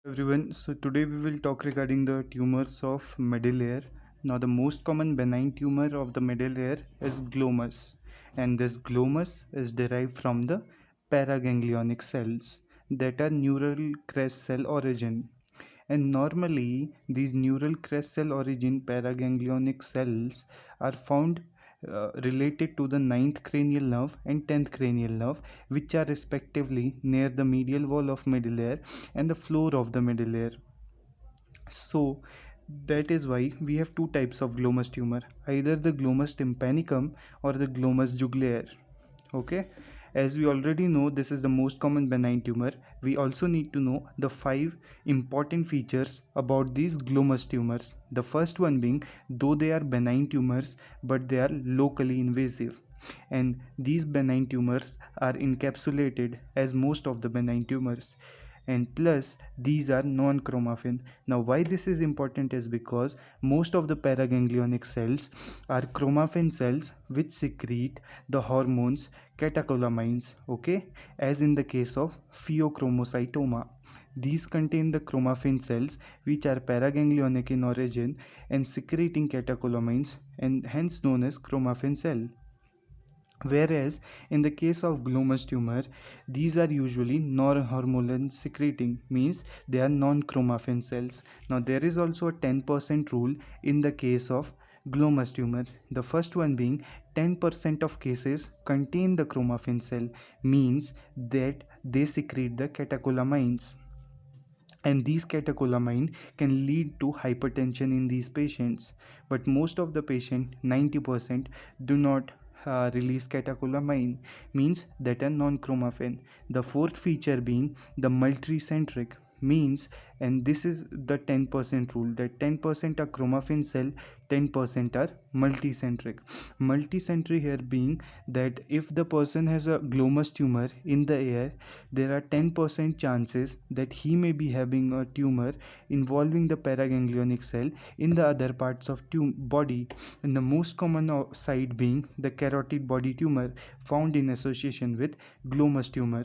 Everyone, so today we will talk regarding the tumors of middle layer. Now, the most common benign tumor of the middle layer is glomus, and this glomus is derived from the paraganglionic cells that are neural crest cell origin. And normally, these neural crest cell origin paraganglionic cells are found related to the ninth cranial nerve and 10th cranial nerve, which are respectively near the medial wall of middle layer and the floor of the middle layer. So that is why we have two types of glomus tumor, either the glomus tympanicum or the glomus jugulaire. Okay, as we already know, this is the most common benign tumor. We also need to know the five important features about these glomus tumors. The first one being, though they are benign tumors, but they are locally invasive, and these benign tumors are encapsulated as most of the benign tumors, and plus these are non-chromaffin. Now why this is important is because most of the paraganglionic cells are chromaffin cells which secrete the hormones catecholamines, okay, as in the case of pheochromocytoma. These contain the chromaffin cells which are paraganglionic in origin and secreting catecholamines, and hence known as chromaffin cell. Whereas in the case of glomus tumor, these are usually non-hormonal secreting, means they are non-chromaffin cells. Now there is also a 10% rule in the case of glomus tumor. The first one being 10% of cases contain the chromaffin cell, means that they secrete the catecholamines, and these catecholamine can lead to hypertension in these patients, but most of the patient, 90%, do not release catecholamine, means that are non-chromaffin. The fourth feature being the multicentric, means, and this is the 10% rule, that 10% are chromaffin cell, 10% are multicentric. Multicentric here being that if the person has a glomus tumor in the air, there are 10% chances that he may be having a tumor involving the paraganglionic cell in the other parts of body, and the most common site being the carotid body tumor found in association with glomus tumor.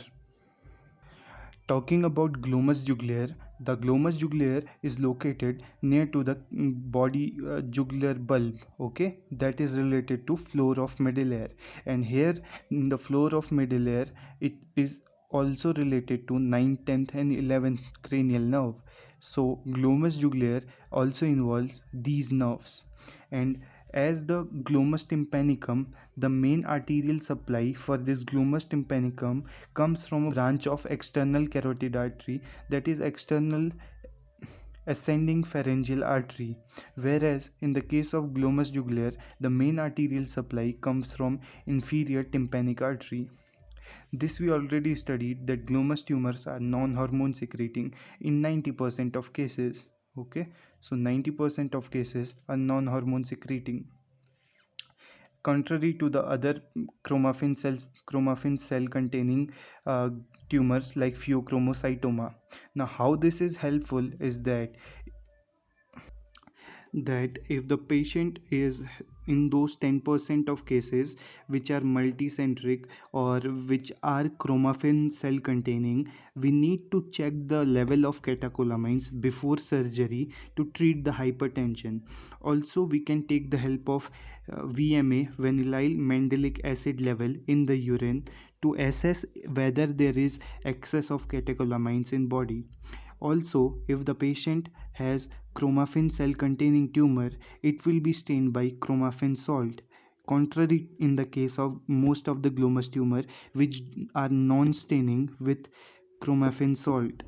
Talking about glomus jugulaire, the glomus jugulaire is located near to the body jugular bulb, okay, that is related to floor of middle layer, and here in the floor of middle layer it is also related to 9th, 10th and 11th cranial nerve. So glomus jugulaire also involves these nerves, and as the glomus tympanicum, the main arterial supply for this glomus tympanicum comes from a branch of external carotid artery, that is external ascending pharyngeal artery, whereas in the case of glomus jugulaire the main arterial supply comes from inferior tympanic artery. This we already studied, that glomus tumors are non-hormone secreting in 90% of cases, okay, so 90% of cases are non-hormone secreting, contrary to the other chromaffin cell containing uh, tumors like pheochromocytoma. Now how this is helpful is that if the patient is in those 10% of cases which are multicentric or which are chromaffin cell containing, we need to check the level of catecholamines before surgery to treat the hypertension. Also we can take the help of VMA, vanillyl mandelic acid level in the urine, to assess whether there is excess of catecholamines in body. Also, if the patient has chromaffin cell containing tumor, it will be stained by chromaffin salt, contrary in the case of most of the glomus tumor which are non-staining with chromaffin salt.